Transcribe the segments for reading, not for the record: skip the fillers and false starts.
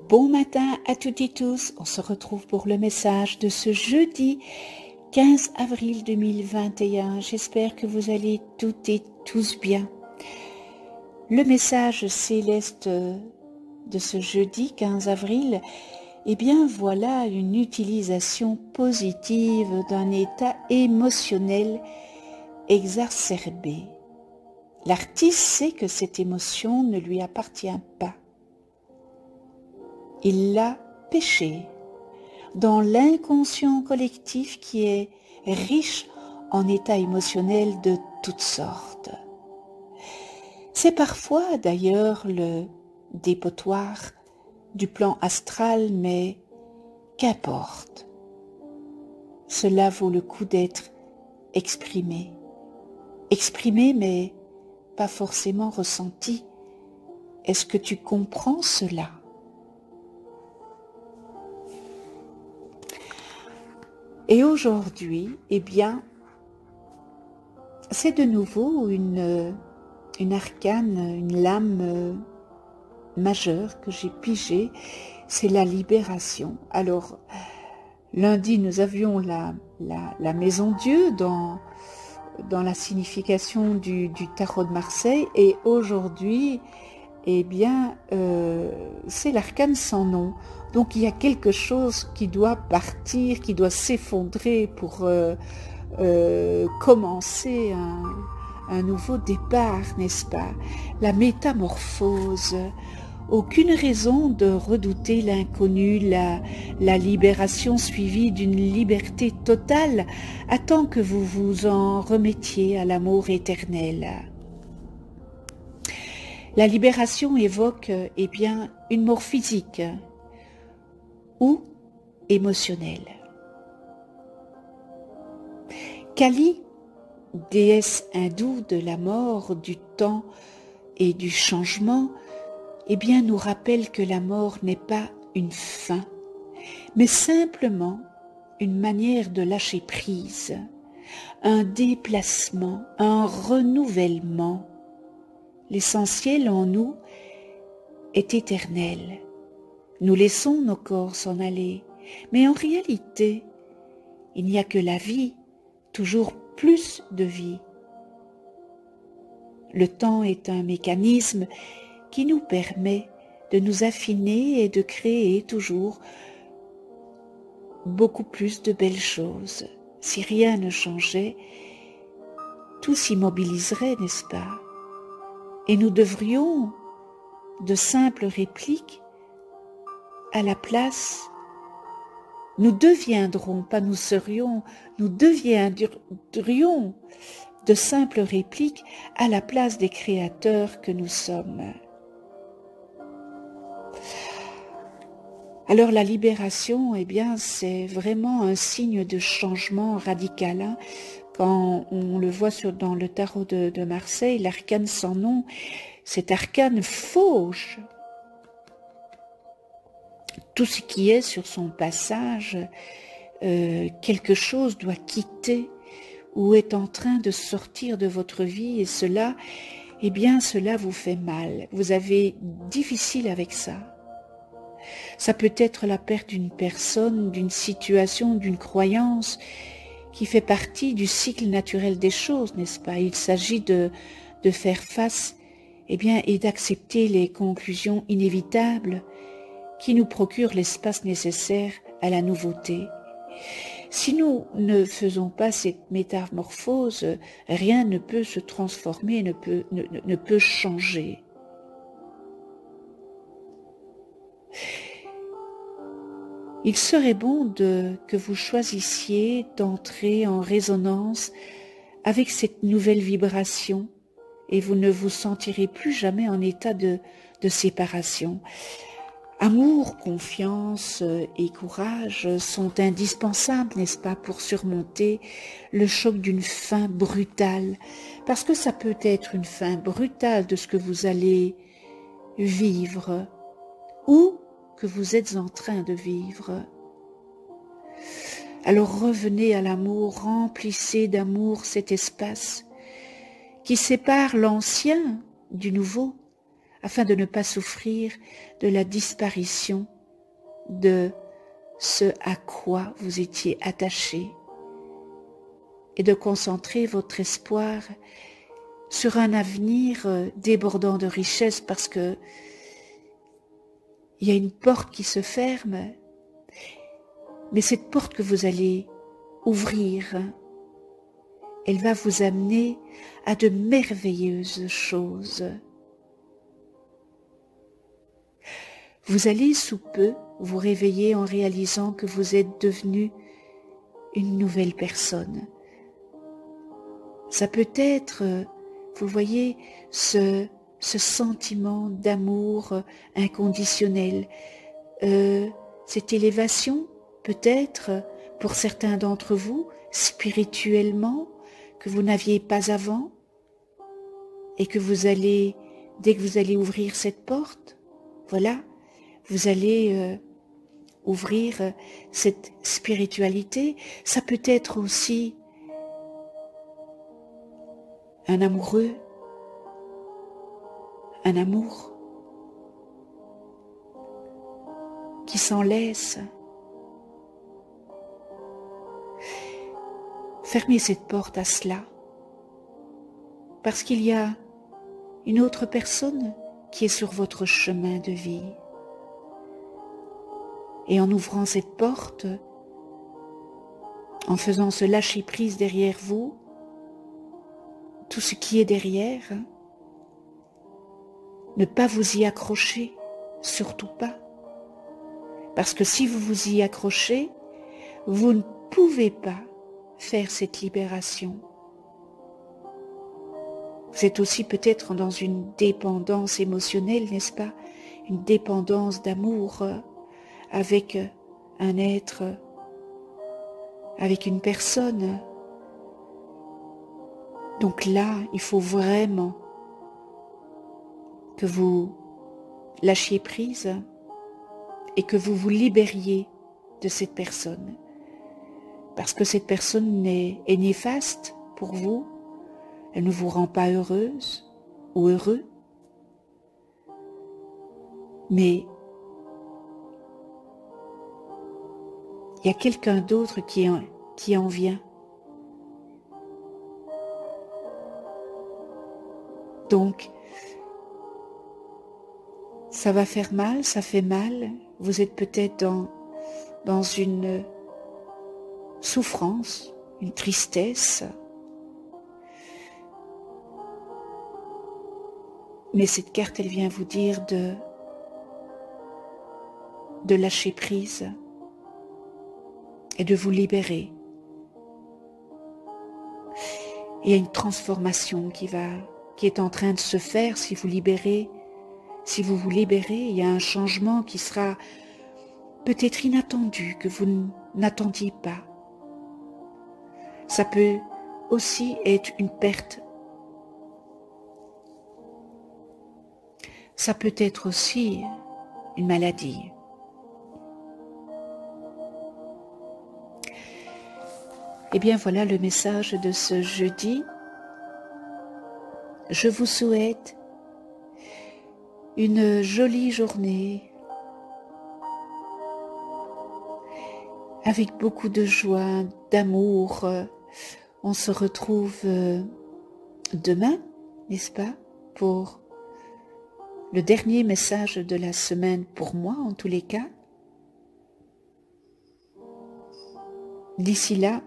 Bon matin à toutes et tous, on se retrouve pour le message de ce jeudi 15 avril 2021. J'espère que vous allez toutes et tous bien. Le message céleste de ce jeudi 15 avril, eh bien voilà une utilisation positive d'un état émotionnel exacerbé. L'artiste sait que cette émotion ne lui appartient pas. Il l'a pêché dans l'inconscient collectif qui est riche en états émotionnels de toutes sortes. C'est parfois d'ailleurs le dépotoir du plan astral, mais qu'importe. Cela vaut le coup d'être exprimé. Exprimé mais pas forcément ressenti. Est-ce que tu comprends cela ? Et aujourd'hui, eh bien, c'est de nouveau une arcane, une lame majeure que j'ai pigée, c'est la libération. Alors, lundi, nous avions la Maison Dieu dans la signification du tarot de Marseille, et aujourd'hui, eh bien, c'est l'arcane sans nom. Donc il y a quelque chose qui doit partir, qui doit s'effondrer pour commencer un nouveau départ, n'est-ce pas? La métamorphose. Aucune raison de redouter l'inconnu, la libération suivie d'une liberté totale attend que vous vous en remettiez à l'amour éternel. La libération évoque eh bien, une mort physique ou émotionnelle. Kali, déesse hindoue de la mort, du temps et du changement, eh bien, nous rappelle que la mort n'est pas une fin, mais simplement une manière de lâcher prise, un déplacement, un renouvellement. L'essentiel en nous est éternel. Nous laissons nos corps s'en aller, mais en réalité, il n'y a que la vie, toujours plus de vie. Le temps est un mécanisme qui nous permet de nous affiner et de créer toujours beaucoup plus de belles choses. Si rien ne changeait, tout s'immobiliserait, n'est-ce pas? Et nous devrions de simples répliques à la place, nous deviendrons, pas nous serions, nous deviendrions de simples répliques à la place des créateurs que nous sommes. Alors la libération, eh bien, c'est vraiment un signe de changement radical. Hein. Quand on le voit dans le tarot de Marseille, l'arcane sans nom, cet arcane fauche tout ce qui est sur son passage, quelque chose doit quitter ou est en train de sortir de votre vie, et cela, eh bien, cela vous fait mal. Vous avez difficile avec ça. Ça peut être la perte d'une personne, d'une situation, d'une croyance qui fait partie du cycle naturel des choses, n'est-ce pas? Il s'agit de faire face, eh bien, et d'accepter les conclusions inévitables qui nous procure l'espace nécessaire à la nouveauté. Si nous ne faisons pas cette métamorphose, rien ne peut se transformer, ne peut changer. Il serait bon que vous choisissiez d'entrer en résonance avec cette nouvelle vibration, et vous ne vous sentirez plus jamais en état de séparation. Amour, confiance et courage sont indispensables, n'est-ce pas, pour surmonter le choc d'une fin brutale, parce que ça peut être une fin brutale de ce que vous allez vivre ou que vous êtes en train de vivre. Alors revenez à l'amour, remplissez d'amour cet espace qui sépare l'ancien du nouveau, afin de ne pas souffrir de la disparition de ce à quoi vous étiez attaché et de concentrer votre espoir sur un avenir débordant de richesse, parce que il y a une porte qui se ferme, mais cette porte que vous allez ouvrir, elle va vous amener à de merveilleuses choses. Vous allez sous peu vous réveiller en réalisant que vous êtes devenu une nouvelle personne. Ça peut être, vous voyez, ce sentiment d'amour inconditionnel, cette élévation peut-être pour certains d'entre vous spirituellement que vous n'aviez pas avant, et que vous allez, dès que vous allez ouvrir cette porte, voilà, vous allez ouvrir cette spiritualité. Ça peut être aussi un amoureux, un amour qui s'en laisse. Fermez cette porte à cela, parce qu'il y a une autre personne qui est sur votre chemin de vie. Et en ouvrant cette porte, en faisant ce lâcher-prise derrière vous, tout ce qui est derrière, ne pas vous y accrocher, surtout pas. Parce que si vous vous y accrochez, vous ne pouvez pas faire cette libération. Vous êtes aussi peut-être dans une dépendance émotionnelle, n'est-ce pas? Une dépendance d'amour avec un être, avec une personne. Donc là, il faut vraiment que vous lâchiez prise et que vous vous libériez de cette personne. Parce que cette personne est néfaste pour vous, elle ne vous rend pas heureuse ou heureux, mais il y a quelqu'un d'autre qui en vient. Donc, ça va faire mal, ça fait mal, vous êtes peut-être dans une souffrance, une tristesse, mais cette carte, elle vient vous dire de lâcher prise et de vous libérer. Il y a une transformation qui est en train de se faire si vous vous libérez. Il y a un changement qui sera peut-être inattendu, que vous n'attendiez pas. Ça peut aussi être une perte. Ça peut être aussi une maladie. Eh bien voilà le message de ce jeudi. Je vous souhaite une jolie journée avec beaucoup de joie, d'amour. On se retrouve demain, n'est-ce pas, pour le dernier message de la semaine pour moi en tous les cas. D'ici là,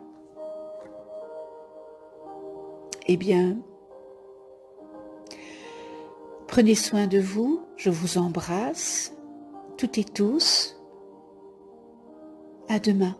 eh bien, prenez soin de vous, je vous embrasse, toutes et tous. À demain.